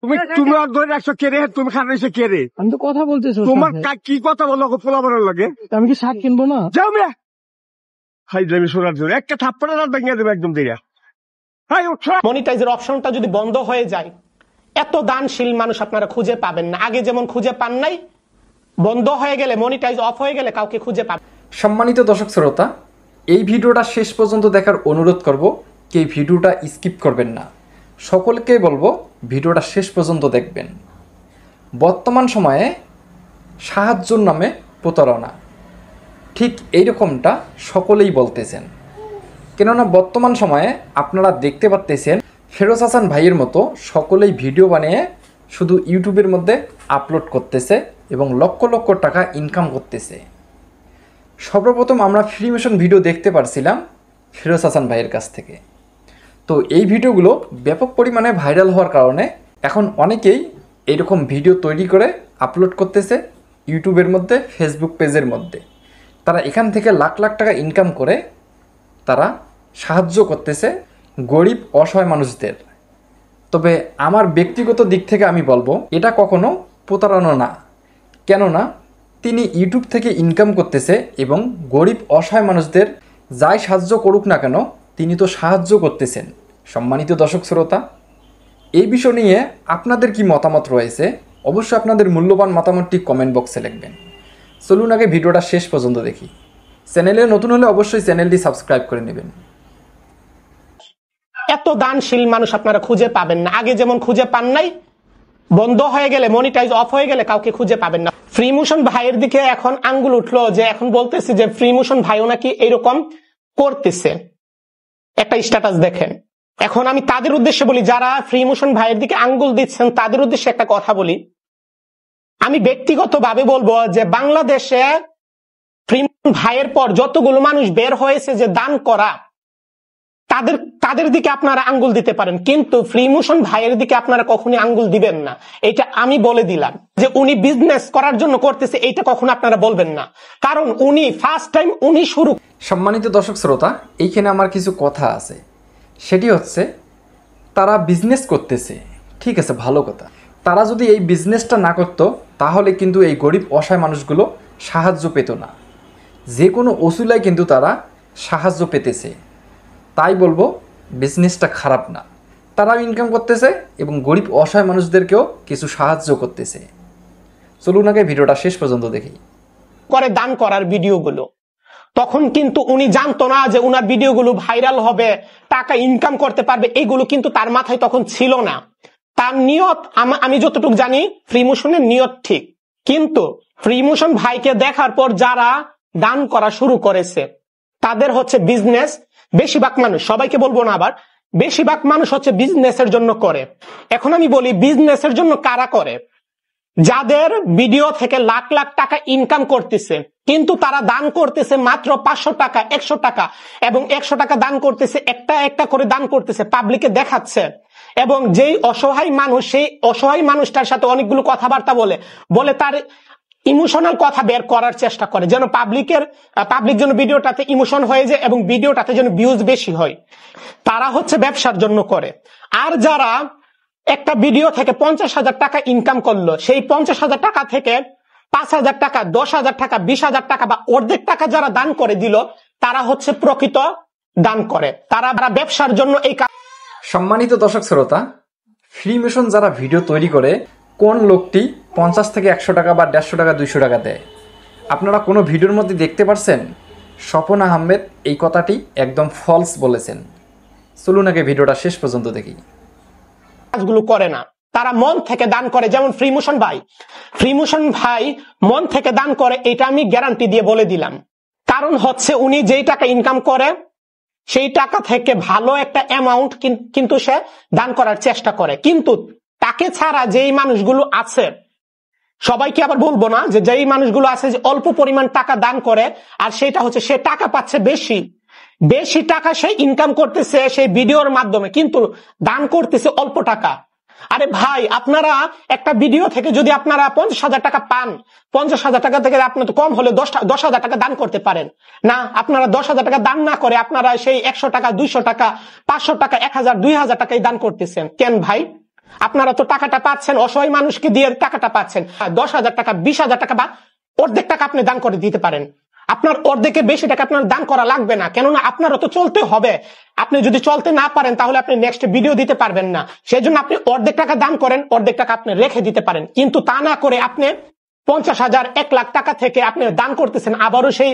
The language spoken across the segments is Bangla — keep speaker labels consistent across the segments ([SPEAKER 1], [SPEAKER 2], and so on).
[SPEAKER 1] তুমি তুমি আর ধরে রাখছো কে রে? তুমি খারাইছো কে রে?
[SPEAKER 2] আমি তো কথা বলতেছি।
[SPEAKER 1] তোমার কি কথা বলো পোলাপারের লাগে?
[SPEAKER 2] আমি কি শাক কিনবো না?
[SPEAKER 1] যাও মিয়া, হাই যাবি সোনার জোরে একটা থাপ্পড়ে রাত ভেঙে দেবে একদম দিয়া।
[SPEAKER 3] মনিটাইজের অপশনটা যদি বন্ধ হয়ে যায়, এত দানশীল মানুষ আপনারা খুঁজে পাবেন না। আগে যেমন খুঁজে পান নাই, বন্ধ হয়ে গেলে, মনিটাইজ অফ হয়ে গেলে কাউকে খুঁজে পাবেন।
[SPEAKER 4] সম্মানিত দর্শক শ্রোতা, এই ভিডিওটা শেষ পর্যন্ত দেখার অনুরোধ করব। কি ভিডিওটা স্কিপ করবেন না। সকলকে বলবো ভিডিওটা শেষ পর্যন্ত দেখবেন। বর্তমান সময়ে সাহায্যর নামে প্রতারণা, ঠিক এইরকমটা সকলেই বলতেছেন। কেননা বর্তমান সময়ে আপনারা দেখতে পাচ্ছেন ফেরোজ হাসান ভাইয়ের মতো সকলেই ভিডিও বানিয়ে শুধু ইউটিউবের মধ্যে আপলোড করতেছে এবং লক্ষ লক্ষ টাকা ইনকাম করতেছে। সর্বপ্রথম আমরা ফ্রি মিশন ভিডিও দেখতে পারছিলাম ফেরোজ হাসান ভাইয়ের কাছ থেকে। তো এই ভিডিওগুলো ব্যাপক পরিমাণে ভাইরাল হওয়ার কারণে এখন অনেকেই এইরকম ভিডিও তৈরি করে আপলোড করতেছে ইউটিউবের মধ্যে, ফেসবুক পেজের মধ্যে। তারা এখান থেকে লাখ লাখ টাকা ইনকাম করে তারা সাহায্য করতেছে গরিব অসহায় মানুষদের। তবে আমার ব্যক্তিগত দিক থেকে আমি বলবো এটা কখনো প্রতারণা না। কেননা তিনি ইউটিউব থেকে ইনকাম করতেছে এবং গরিব অসহায় মানুষদের যাই সাহায্য করুক না কেন তিনি তো সাহায্য করতেছেন। সম্মানিত দর্শক শ্রোতা, এই বিষয় নিয়ে আপনাদের কি মতামত রয়েছে? অবশ্যই আপনাদের মূল্যবান মতামতটি কমেন্ট বক্সে লিখবেন। চলুন আগে ভিডিওটা শেষ পর্যন্ত দেখি। চ্যানেলে নতুন হলে অবশ্যই চ্যানেলটি সাবস্ক্রাইব করে নেবেন।
[SPEAKER 3] এত দানশীল মানুষ আপনারা খুঁজে পাবেন না। আগে যেমন খুঁজে পান নাই, বন্ধ হয়ে গেলে, মনিটাইজ অফ হয়ে গেলে কাউকে খুঁজে পাবেন না। ফ্রি মোশন ভাইয়ের দিকে এখন আঙ্গুল উঠলো, যে এখন বলতেছে যে ফ্রি মোশন ভাইও নাকি এরকম করতেছে। একটা স্ট্যাটাস দেখেন। এখন আমি তাদের উদ্দেশ্যে বলি, যারা ফ্রি মোশন ভাইয়ের দিকে আঙ্গুল দিচ্ছেন তাদের উদ্দেশ্যে একটা কথা বলি। আমি ব্যক্তিগতভাবে বলবো যে বাংলাদেশে ফ্রি মোশন ভাইয়ের পর যতগুলো মানুষ বের হয়েছে যে দান করা, তাদের দিকে আপনারা আঙ্গুল দিতে পারেন, কিন্তু ফ্রি মোশন ভাইয়ের দিকে আপনারা কখনোই আঙ্গুল দিবেন না। এটা আমি বলে দিলাম। যে উনি বিজনেস করার জন্য করতেছে, এটা কখনো আপনারা বলবেন না, কারণ উনি ফার্স্ট টাইম উনি শুরু।
[SPEAKER 4] সম্মানিত দর্শক শ্রোতা, এইখানে আমার কিছু কথা আছে। সেটি হচ্ছে তারা বিজনেস করতেছে, ঠিক আছে, ভালো কথা। তারা যদি এই বিজনেসটা না করতো তাহলে কিন্তু এই গরিব অসহায় মানুষগুলো সাহায্য পেত না। যে কোনো ওসিলায় কিন্তু তারা সাহায্য পেতেছে। তাই বলবো বিজনেসটা খারাপ না। তারাও ইনকাম করতেছে এবং গরিব অসহায় মানুষদেরকেও কিছু সাহায্য করতেছে। চলুন আগে ভিডিওটা শেষ পর্যন্ত দেখি।
[SPEAKER 3] করে দান করার ভিডিওগুলো, তখন কিন্তু উনি জানতো না যে উনার ভিডিওগুলো ভাইরাল হবে, টাকা ইনকাম করতে পারবে। এগুলো কিন্তু তার মাথায় তখন ছিল না। তার নিয়ত, আমি যতটুকু জানি ফ্রি মোশনের নিয়ত ঠিক, কিন্তু ফ্রি মোশন ভাইকে দেখার পর যারা দান করা শুরু করেছে তাদের হচ্ছে বিজনেস। বেশিরভাগ মানুষ, সবাইকে বলবো না আবার, বেশিরভাগ মানুষ হচ্ছে বিজনেসের জন্য করে। এখন আমি বলি বিজনেসের জন্য কারা করে? যাদের ভিডিও থেকে লাখ লাখ টাকা ইনকাম করতেছে, কিন্তু তারা দান করতেছে মাত্র 500 টাকা, 100 টাকা, এবং 100 টাকা দান করতেছে, একটা একটা করে দান করতেছে, পাবলিকে দেখাচ্ছে। এবং যেই অসহায় মানুষ, সেই অসহায় মানুষটার সাথে অনেকগুলো কথাবার্তা বলে তার ইমোশনাল কথা বের করার চেষ্টা করে, যেন পাবলিক যেন ভিডিওটাতে ইমোশন হয়ে যায় এবং ভিডিওটাতে যেন ভিউজ বেশি হয়। তারা হচ্ছে ব্যবসার জন্য করে। আর যারা একটা ভিডিও থেকে 50,000 টাকা ইনকাম করলো, সেই 50,000 টাকা থেকে 5,000 টাকা, 10,000 টাকা, 20,000 টাকা বা অর্ধেক টাকা যারা দান করে দিল, তারা হচ্ছে প্রকৃত দান করে। তারা ব্যবসার জন্য এই কাজ।
[SPEAKER 4] সম্মানিত দর্শক শ্রোতা, ফ্রি মিশন যারা ভিডিও তৈরি করে, কোন লোকটি 50 থেকে 100 টাকা বা 150 টাকা, 200 টাকা দেয়? আপনারা কোনো ভিডিওর মধ্যে দেখতে পারছেন? স্বপন আহমেদ এই কথাটি একদম ফলস বলেছেন। চলুন আগে ভিডিওটা শেষ পর্যন্ত দেখি।
[SPEAKER 3] কাজগুলো করে না, তারা মন থেকে দান করে। যেমন ফ্রি মোশন ভাই মন থেকে দান করে, এটা আমি গ্যারান্টি দিয়ে বলে দিলাম। কারণ হচ্ছে উনি যেই টাকা ইনকাম করে সেই টাকা থেকে ভালো একটা অ্যামাউন্ট কিন্তু সে দান করার চেষ্টা করে। কিন্তু তাকে ছাড়া যেই মানুষগুলো আছে, সবাইকে আবার বলবো না, যে যেই মানুষগুলো আছে যে অল্প পরিমাণ টাকা দান করে, আর সেটা হচ্ছে সে টাকা পাচ্ছে বেশি টাকা সে ইনকাম করতেছে সেই ভিডিওর মাধ্যমে, কিন্তু দান করতেছে অল্প টাকা। আরে ভাই, আপনারা একটা ভিডিও থেকে যদি আপনারা 50,000 টাকা পান, 50,000 টাকা থেকে আপনার তো কম হলে 10,000 টাকা দান করতে পারেন না। আপনারা 10,000 টাকা দান না করে আপনারা সেই 100 টাকা, 200 টাকা, 500 টাকা, 1,000, 2,000 টাকাই দান করতেছেন। কেন ভাই? আপনারা তো টাকাটা পাচ্ছেন, অসহায় মানুষকে দিয়ে টাকাটা পাচ্ছেন। 10,000 টাকা, 20,000 টাকা বা অর্ধেক টাকা আপনি দান করে দিতে পারেন। আপনার অর্ধেকের বেশি টাকা আপনার দান করা লাগবে না, কেননা আপনারও তো চলতে হবে। আপনি যদি চলতে না পারেন তাহলে আপনি নেক্সট ভিডিও দিতে পারবেন না। সেই জন্য আপনি অর্ধেক টাকা দান করেন, অর্ধেক টাকা আপনি রেখে দিতে পারেন। কিন্তু তা না করে আপনি 50,000, 1 লাখ টাকা থেকে আপনি দান করতেছেন, আবারও সেই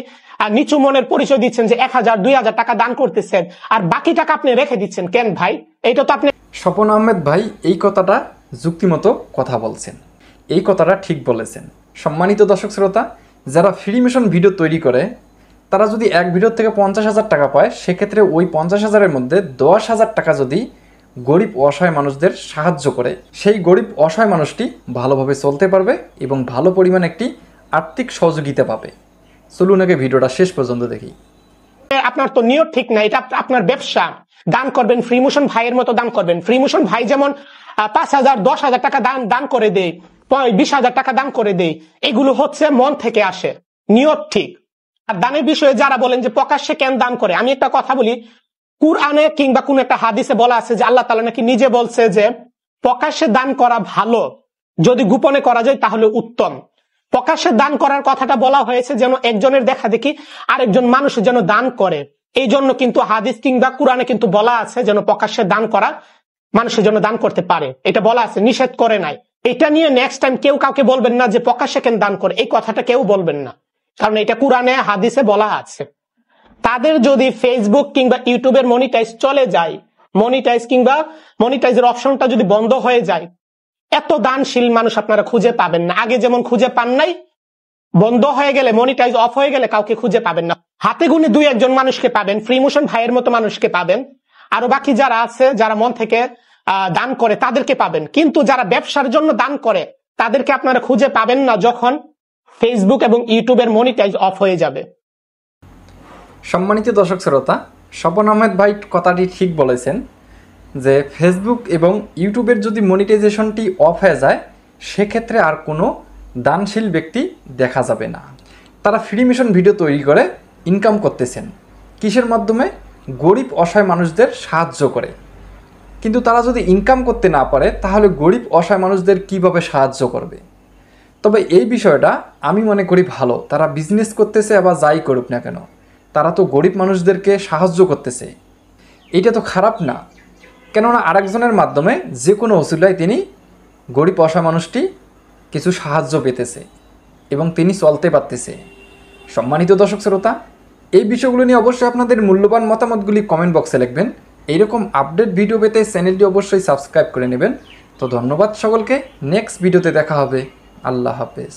[SPEAKER 3] নিচু মনের পরিচয় দিচ্ছেন যে 1,000, 2,000 টাকা দান করতেছেন, আর বাকি টাকা আপনি রেখে দিচ্ছেন কেন ভাই? এইটা তো আপনি।
[SPEAKER 4] স্বপন আহমেদ ভাই এই কথাটা যুক্তিমতো কথা বলছেন, এই কথাটা ঠিক বলেছেন। সম্মানিত দর্শক শ্রোতা, যারা ফ্রি মিশন ভিডিও তৈরি করে তারা যদি এক ভিডিও থেকে 50,000 টাকা পায়, সেক্ষেত্রে ওই 50,000-এর মধ্যে 10,000 টাকা যদি গরিব অসহায় মানুষদের সাহায্য করে, সেই গরিব অসহায় মানুষটি ভালোভাবে চলতে পারবে এবং ভালো পরিমাণ একটি আর্থিক সহযোগিতা পাবে। চলুন আগে ভিডিওটা শেষ পর্যন্ত দেখি।
[SPEAKER 3] আপনার তো নিয়ত ঠিক না, এটা আপনার ব্যবসা। দান করবেন, ফ্রিমোশন ভাইয়ের মতো দান করবেন। ফ্রিমোশন ভাই যেমন 5,000, 10,000 টাকা দান করে দেয়, 20,000 টাকা দান করে দেয়, এগুলো হচ্ছে মন থেকে আসে, নিয়ত ঠিক। আর দানের বিষয়ে যারা বলেন যে প্রকাশ্যে কেন দান করে, আমি একটা কথা বলি, কুরআনে কিংবা কোন একটা হাদিসে বলা আছে যে আল্লাহ তাআলা নাকি নিজে বলছে যে প্রকাশ্যে দান করা ভালো, যদি গোপনে করা যায় তাহলে উত্তম। প্রকাশ্যে দান করার কথাটা বলা হয়েছে যেন একজনের দেখা দেখি আরেকজন মানুষ যেন দান করে, এই জন্য কিন্তু হাদিস কিংবা কুরআনে কিন্তু বলা আছে যেন প্রকাশ্যে দান করা মানুষের জন্য দান করতে পারে, এটা বলা আছে, নিষেধ করে নাই। এটা নিয়ে নেক্সট টাইম কেউ কাউকে বলবেন না যে প্রকাশ্যে কেন দান করে, এই কথাটা কেউ বলবেন না, কারণ এটা কুরআনে হাদিসে বলা আছে। তাদের যদি ফেসবুক কিংবা ইউটিউবের মনিটাইজ চলে যায়, মনিটাইজ কিংবা মনিটাইজের অপশনটা যদি বন্ধ হয়ে যায়, এত দানশীল মানুষ আপনারা খুঁজে পাবেন না। আগে যেমন খুঁজে পান নাই, বন্ধ হয়ে গেলে, মনিটাইজ অফ হয়ে গেলে কাউকে খুঁজে পাবেন না। হাতে গুনে 2-1 মানুষকে পাবেন, ফ্রিমোশন ভাইয়ের মতো মানুষকে পাবেন, আরো বাকি যারা আছে যারা মন থেকে দান করে তাদেরকে পাবেন। কিন্তু যারা ব্যবসার জন্য দান করে তাদেরকে আপনারা খুঁজে পাবেন না যখন ফেসবুক এবং ইউটিউবের মনিটাইজ অফ হয়ে যাবে।
[SPEAKER 4] সম্মানিত দর্শক শ্রোতা, স্বপন আহমেদ ভাই কথাটি ঠিক বলেছেন যে ফেসবুক এবং ইউটিউবের যদি মনিটাইজেশনটি অফ হয়ে যায়, সেক্ষেত্রে আর কোনো দানশীল ব্যক্তি দেখা যাবে না। তারা ফ্রি মিশন ভিডিও তৈরি করে ইনকাম করতেছেন, কিসের মাধ্যমে? গরিব অসহায় মানুষদের সাহায্য করে। কিন্তু তারা যদি ইনকাম করতে না পারে তাহলে গরিব অসহায় মানুষদের কিভাবে সাহায্য করবে? তবে এই বিষয়টা আমি মনে করি ভালো, তারা বিজনেস করতেছে আবার যাই করুক না কেন, তারা তো গরিব মানুষদেরকে সাহায্য করতেছে, এটা তো খারাপ না। কেননা আরেকজনের মাধ্যমে যে কোনো ওসিলায় তিনি গরিব অসহায় মানুষটি কিছু সাহায্য পেতেছে এবং তিনি চলতে পারতেছে। সম্মানিত দর্শক শ্রোতা, এই বিষয়গুলো নিয়ে অবশ্যই আপনাদের মূল্যবান মতামতগুলি কমেন্ট বক্সে লিখবেন। এইরকম আপডেট ভিডিও পেতে চ্যানেলটি অবশ্যই সাবস্ক্রাইব করে নেবেন। তো ধন্যবাদ সকলকে, নেক্সট ভিডিওতে দেখা হবে। আল্লাহ হাফেজ।